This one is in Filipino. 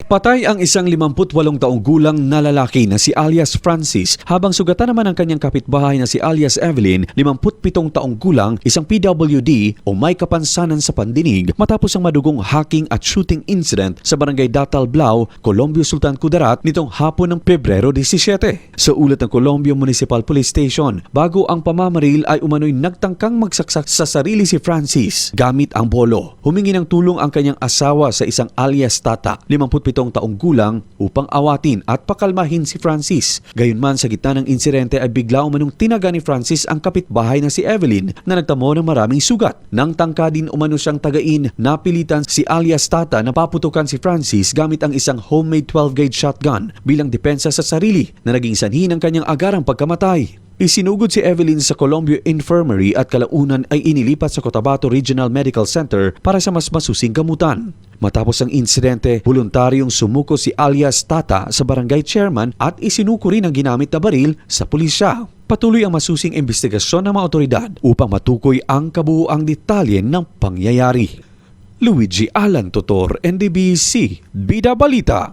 Patay ang isang 58 taong gulang na lalaki na si alias Francis habang sugatan naman ang kanyang kapitbahay na si alias Evelyn, 57 taong gulang, isang PWD o may kapansanan sa pandinig matapos ang madugong hacking at shooting incident sa barangay Datalblao, Colombio, Sultan Kudarat nitong hapon ng Pebrero 17. Sa ulat ng Colombio Municipal Police Station, bago ang pamamaril ay umano'y nagtangkang magsaksak sa sarili si Francis gamit ang bolo. Humingi ng tulong ang kanyang asawa sa isang alias Tata, 57 taong gulang, upang awatin at pakalmahin si Francis. Gayunman, sa gitna ng insidente ay bigla umanong tinaga ni Francis ang kapitbahay na si Evelyn na nagtamo ng maraming sugat. Nang tangka din umano siyang tagain, napilitan si alias Tata na paputukan si Francis gamit ang isang homemade 12-gauge shotgun bilang depensa sa sarili na naging sanhi ng kanyang agarang pagkamatay. Isinugod si Evelyn sa Colombia Infirmary at kalaunan ay inilipat sa Cotabato Regional Medical Center para sa mas masusing gamutan. Matapos ang insidente, voluntaryong sumuko si alias Tata sa barangay chairman at isinuko rin ang ginamit na baril sa pulisya. Patuloy ang masusing investigasyon ng mga otoridad upang matukoy ang kabuuang detalye ng pangyayari. Luigi Alan Totor, NDBC, Bida Balita.